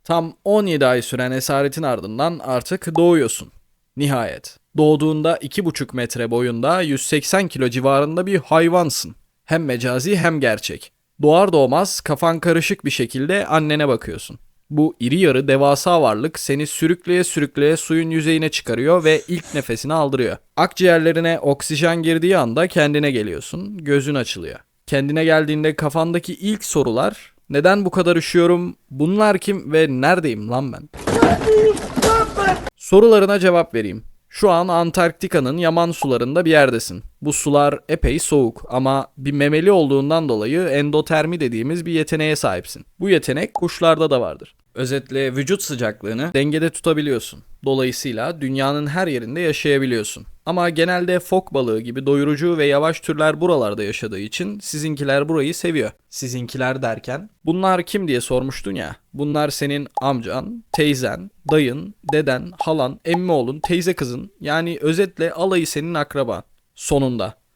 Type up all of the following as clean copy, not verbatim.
Tam 17 ay süren esaretin ardından artık doğuyorsun. Nihayet. Doğduğunda 2,5 metre boyunda 180 kilo civarında bir hayvansın. Hem mecazi hem gerçek. Doğar doğmaz kafan karışık bir şekilde annene bakıyorsun. Bu iri yarı devasa varlık seni sürükleye sürükleye suyun yüzeyine çıkarıyor ve ilk nefesini aldırıyor. Akciğerlerine oksijen girdiği anda kendine geliyorsun, gözün açılıyor. Kendine geldiğinde kafandaki ilk sorular: neden bu kadar üşüyorum? Bunlar kim ve neredeyim lan ben? Sorularına cevap vereyim. Şu an Antarktika'nın yaman sularında bir yerdesin. Bu sular epey soğuk ama bir memeli olduğundan dolayı endotermi dediğimiz bir yeteneğe sahipsin. Bu yetenek kuşlarda da vardır. Özetle vücut sıcaklığını dengede tutabiliyorsun. Dolayısıyla dünyanın her yerinde yaşayabiliyorsun. Ama genelde fok balığı gibi doyurucu ve yavaş türler buralarda yaşadığı için sizinkiler burayı seviyor. Sizinkiler derken bunlar kim diye sormuştun ya. Bunlar senin amcan, teyzen, dayın, deden, halan, emmi oğlun, teyze kızın, yani özetle alayı senin akraban.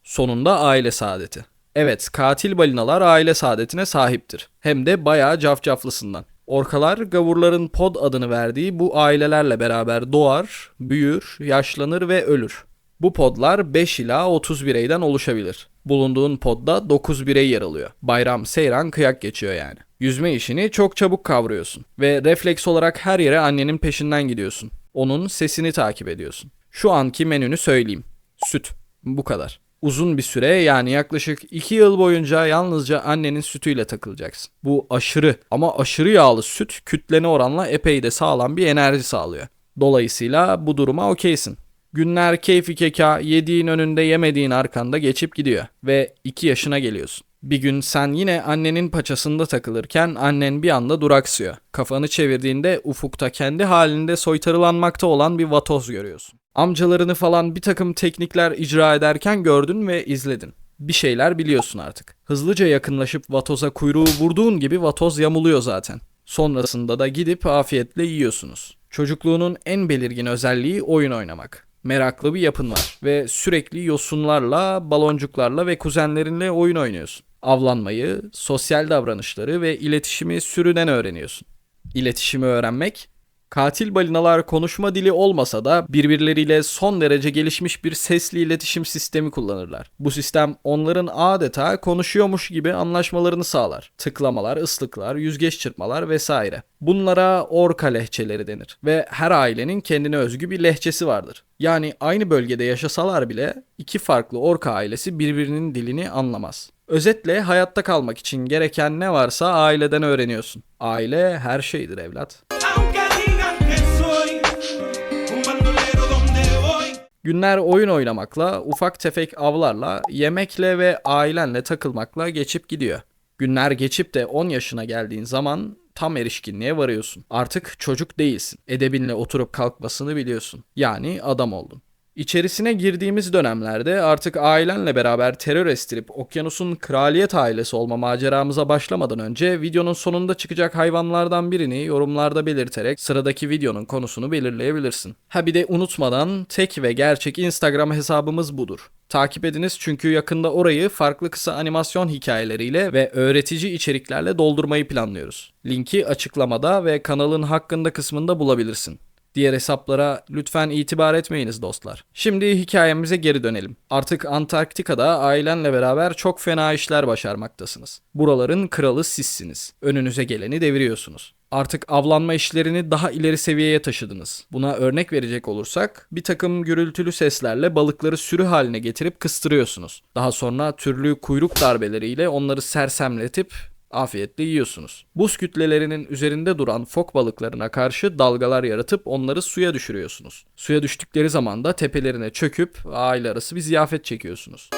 Sonunda aile saadeti. Evet, katil balinalar aile saadetine sahiptir. Hem de bayağı cafcaflısından. Orkalar gavurların pod adını verdiği bu ailelerle beraber doğar, büyür, yaşlanır ve ölür. Bu podlar 5 ila 30 bireyden oluşabilir. Bulunduğun podda 9 birey yer alıyor. Bayram, seyran, kıyak geçiyor yani. Yüzme işini çok çabuk kavruyorsun ve refleks olarak her yere annenin peşinden gidiyorsun. Onun sesini takip ediyorsun. Şu anki menünü söyleyeyim. Süt. Bu kadar. Uzun bir süre, yani yaklaşık 2 yıl boyunca yalnızca annenin sütüyle takılacaksın. Bu aşırı ama aşırı yağlı süt kütlene oranla epey de sağlam bir enerji sağlıyor. Dolayısıyla bu duruma okeysin. Günler keyfi keka, yediğin önünde yemediğin arkanda geçip gidiyor ve 2 yaşına geliyorsun. Bir gün sen yine annenin paçasında takılırken annen bir anda duraksıyor. Kafanı çevirdiğinde ufukta kendi halinde soytarılanmakta olan bir vatoz görüyorsun. Amcalarını falan bir takım teknikler icra ederken gördün ve izledin. Bir şeyler biliyorsun artık. Hızlıca yakınlaşıp vatoza kuyruğu vurduğun gibi vatoz yamuluyor zaten. Sonrasında da gidip afiyetle yiyorsunuz. Çocukluğunun en belirgin özelliği oyun oynamak. Meraklı bir yapın var ve sürekli yosunlarla, baloncuklarla ve kuzenlerinle oyun oynuyorsun. Avlanmayı, sosyal davranışları ve iletişimi sürüden öğreniyorsun. İletişimi öğrenmek, katil balinalar konuşma dili olmasa da birbirleriyle son derece gelişmiş bir sesli iletişim sistemi kullanırlar. Bu sistem onların adeta konuşuyormuş gibi anlaşmalarını sağlar. Tıklamalar, ıslıklar, yüzgeç çırpmalar vesaire. Bunlara orka lehçeleri denir ve her ailenin kendine özgü bir lehçesi vardır. Yani aynı bölgede yaşasalar bile iki farklı orka ailesi birbirinin dilini anlamaz. Özetle hayatta kalmak için gereken ne varsa aileden öğreniyorsun. Aile her şeydir evlat. Günler oyun oynamakla, ufak tefek avlarla, yemekle ve ailenle takılmakla geçip gidiyor. Günler geçip de 10 yaşına geldiğin zaman tam erişkinliğe varıyorsun. Artık çocuk değilsin. Edebinle oturup kalkmasını biliyorsun. Yani adam oldun. İçerisine girdiğimiz dönemlerde artık ailenle beraber terör estirip okyanusun kraliyet ailesi olma maceramıza başlamadan önce videonun sonunda çıkacak hayvanlardan birini yorumlarda belirterek sıradaki videonun konusunu belirleyebilirsin. Ha bir de unutmadan tek ve gerçek Instagram hesabımız budur. Takip ediniz çünkü yakında orayı farklı kısa animasyon hikayeleriyle ve öğretici içeriklerle doldurmayı planlıyoruz. Linki açıklamada ve kanalın hakkında kısmında bulabilirsin. Diğer hesaplara lütfen itibar etmeyiniz dostlar. Şimdi hikayemize geri dönelim. Artık Antarktika'da ailenle beraber çok fena işler başarmaktasınız. Buraların kralı sizsiniz. Önünüze geleni deviriyorsunuz. Artık avlanma işlerini daha ileri seviyeye taşıdınız. Buna örnek verecek olursak bir takım gürültülü seslerle balıkları sürü haline getirip kıstırıyorsunuz. Daha sonra türlü kuyruk darbeleriyle onları sersemletip afiyetle yiyorsunuz. Buz kütlelerinin üzerinde duran fok balıklarına karşı dalgalar yaratıp onları suya düşürüyorsunuz. Suya düştükleri zaman da tepelerine çöküp aile arası bir ziyafet çekiyorsunuz.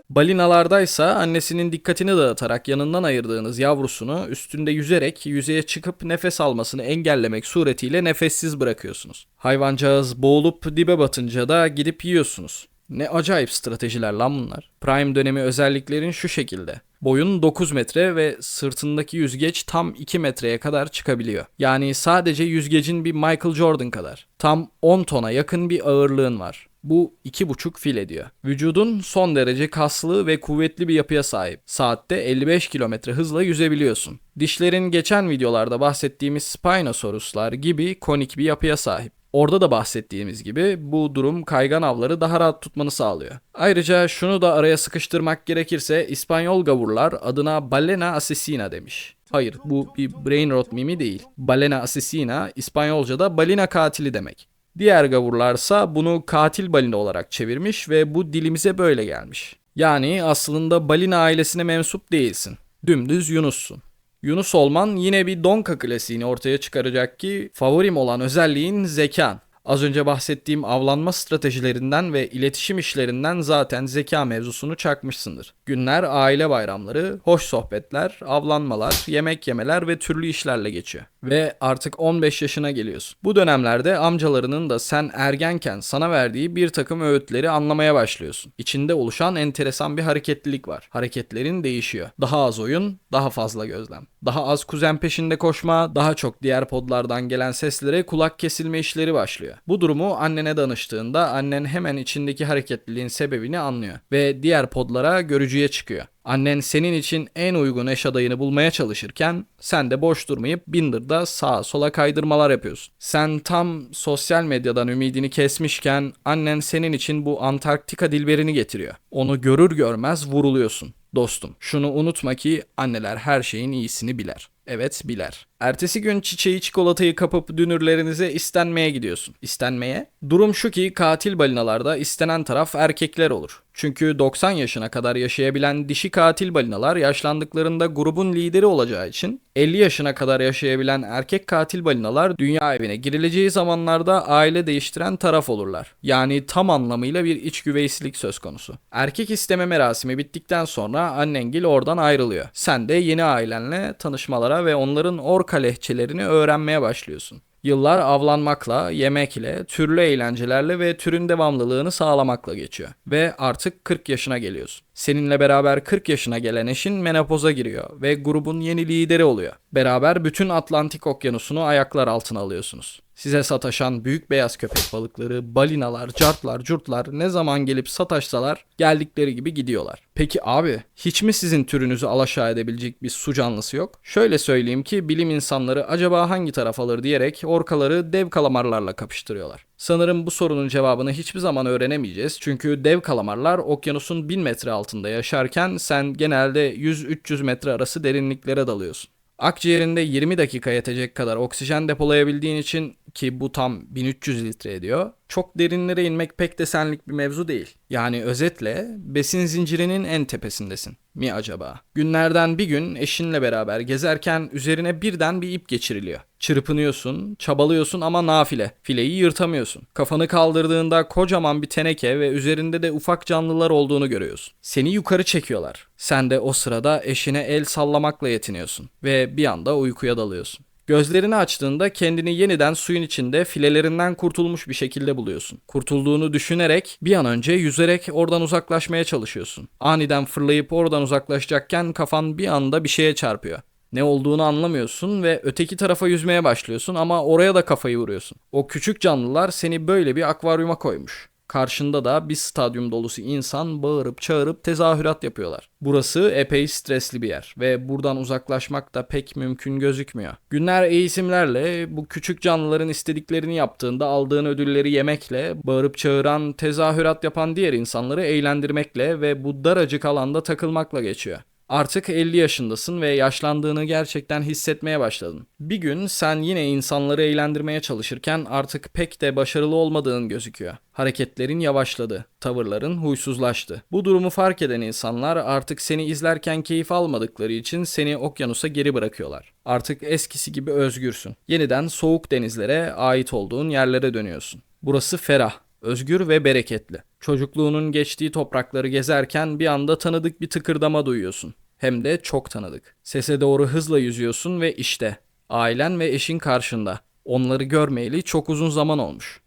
Balinalardaysa annesinin dikkatini dağıtarak yanından ayırdığınız yavrusunu üstünde yüzerek yüzeye çıkıp nefes almasını engellemek suretiyle nefessiz bırakıyorsunuz. Hayvancağız boğulup dibe batınca da gidip yiyorsunuz. Ne acayip stratejiler lan bunlar. Prime dönemi özelliklerin şu şekilde. Boyun 9 metre ve sırtındaki yüzgeç tam 2 metreye kadar çıkabiliyor. Yani sadece yüzgecin bir Michael Jordan kadar. Tam 10 tona yakın bir ağırlığın var. Bu 2,5 fil ediyor. Vücudun son derece kaslı ve kuvvetli bir yapıya sahip. Saatte 55 kilometre hızla yüzebiliyorsun. Dişlerin geçen videolarda bahsettiğimiz Spinosauruslar gibi konik bir yapıya sahip. Orada da bahsettiğimiz gibi bu durum kaygan avları daha rahat tutmanı sağlıyor. Ayrıca şunu da araya sıkıştırmak gerekirse İspanyol gavurlar adına balena asesina demiş. Hayır, bu bir brain rot mimi değil. Balena asesina İspanyolca'da balina katili demek. Diğer gavurlarsa bunu katil balina olarak çevirmiş ve bu dilimize böyle gelmiş. Yani aslında balina ailesine mensup değilsin. Dümdüz Yunus'sun. Yunus olman yine bir Donka klasiğini ortaya çıkaracak ki favorim olan özelliğin zekan. Az önce bahsettiğim avlanma stratejilerinden ve iletişim işlerinden zaten zeka mevzusunu çakmışsındır. Günler aile bayramları, hoş sohbetler, avlanmalar, yemek yemeler ve türlü işlerle geçiyor. Ve artık 15 yaşına geliyorsun. Bu dönemlerde amcalarının da sen ergenken sana verdiği bir takım öğütleri anlamaya başlıyorsun. İçinde oluşan enteresan bir hareketlilik var. Hareketlerin değişiyor. Daha az oyun, daha fazla gözlem. Daha az kuzen peşinde koşma, daha çok diğer podlardan gelen seslere kulak kesilme işleri başlıyor. Bu durumu annene danıştığında annen hemen içindeki hareketliliğin sebebini anlıyor ve diğer podlara görücüye çıkıyor. Annen senin için en uygun eş adayını bulmaya çalışırken sen de boş durmayıp Binder'da sağa sola kaydırmalar yapıyorsun. Sen tam sosyal medyadan ümidini kesmişken annen senin için bu Antarktika dilberini getiriyor. Onu görür görmez vuruluyorsun. Dostum, şunu unutma ki anneler her şeyin iyisini biler. Evet, biler. Ertesi gün çiçeği çikolatayı kapıp dünürlerinize istenmeye gidiyorsun. İstenmeye? Durum şu ki katil balinalarda istenen taraf erkekler olur. Çünkü 90 yaşına kadar yaşayabilen dişi katil balinalar yaşlandıklarında grubun lideri olacağı için 50 yaşına kadar yaşayabilen erkek katil balinalar dünya evine girileceği zamanlarda aile değiştiren taraf olurlar. Yani tam anlamıyla bir içgüveysilik söz konusu. Erkek isteme merasimi bittikten sonra annengil oradan ayrılıyor. Sen de yeni ailenle tanışmalara ve onların orka lehçelerini öğrenmeye başlıyorsun. Yıllar avlanmakla, yemekle, türlü eğlencelerle ve türün devamlılığını sağlamakla geçiyor. Ve artık 40 yaşına geliyorsun. Seninle beraber 40 yaşına gelen eşin menopoza giriyor ve grubun yeni lideri oluyor. Beraber bütün Atlantik Okyanusu'nu ayaklar altına alıyorsunuz. Size sataşan büyük beyaz köpek balıkları, balinalar, cartlar, curtlar ne zaman gelip sataşsalar geldikleri gibi gidiyorlar. Peki abi, hiç mi sizin türünüzü alaşağı edebilecek bir su canlısı yok? Şöyle söyleyeyim ki bilim insanları acaba hangi taraf alır diyerek orkaları dev kalamarlarla kapıştırıyorlar. Sanırım bu sorunun cevabını hiçbir zaman öğrenemeyeceğiz çünkü dev kalamarlar okyanusun 1000 metre altında yaşarken sen genelde 100-300 metre arası derinliklere dalıyorsun. Akciğerinde 20 dakika yetecek kadar oksijen depolayabildiğin için ki bu tam 1300 litre ediyor. Çok derinlere inmek pek de senlik bir mevzu değil. Yani özetle besin zincirinin en tepesindesin mi acaba? Günlerden bir gün eşinle beraber gezerken üzerine birden bir ip geçiriliyor. Çırpınıyorsun, çabalıyorsun ama nafile. Fileyi yırtamıyorsun. Kafanı kaldırdığında kocaman bir teneke ve üzerinde de ufak canlılar olduğunu görüyorsun. Seni yukarı çekiyorlar. Sen de o sırada eşine el sallamakla yetiniyorsun ve bir anda uykuya dalıyorsun. Gözlerini açtığında kendini yeniden suyun içinde filelerinden kurtulmuş bir şekilde buluyorsun. Kurtulduğunu düşünerek bir an önce yüzerek oradan uzaklaşmaya çalışıyorsun. Aniden fırlayıp oradan uzaklaşacakken kafan bir anda bir şeye çarpıyor. Ne olduğunu anlamıyorsun ve öteki tarafa yüzmeye başlıyorsun ama oraya da kafayı vuruyorsun. O küçük canlılar seni böyle bir akvaryuma koymuş. Karşında da bir stadyum dolusu insan bağırıp çağırıp tezahürat yapıyorlar. Burası epey stresli bir yer ve buradan uzaklaşmak da pek mümkün gözükmüyor. Günler eğitimlerle bu küçük canlıların istediklerini yaptığında aldığın ödülleri yemekle, bağırıp çağıran, tezahürat yapan diğer insanları eğlendirmekle ve bu daracık alanda takılmakla geçiyor. Artık 50 yaşındasın ve yaşlandığını gerçekten hissetmeye başladın. Bir gün sen yine insanları eğlendirmeye çalışırken artık pek de başarılı olmadığın gözüküyor. Hareketlerin yavaşladı, tavırların huysuzlaştı. Bu durumu fark eden insanlar artık seni izlerken keyif almadıkları için seni okyanusa geri bırakıyorlar. Artık eskisi gibi özgürsün. Yeniden soğuk denizlere, ait olduğun yerlere dönüyorsun. Burası ferah, özgür ve bereketli. Çocukluğunun geçtiği toprakları gezerken bir anda tanıdık bir tıkırdama duyuyorsun. Hem de çok tanıdık. Sese doğru hızla yüzüyorsun ve işte ailen ve eşin karşında. Onları görmeyeli çok uzun zaman olmuş.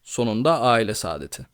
Sonunda aile saadeti.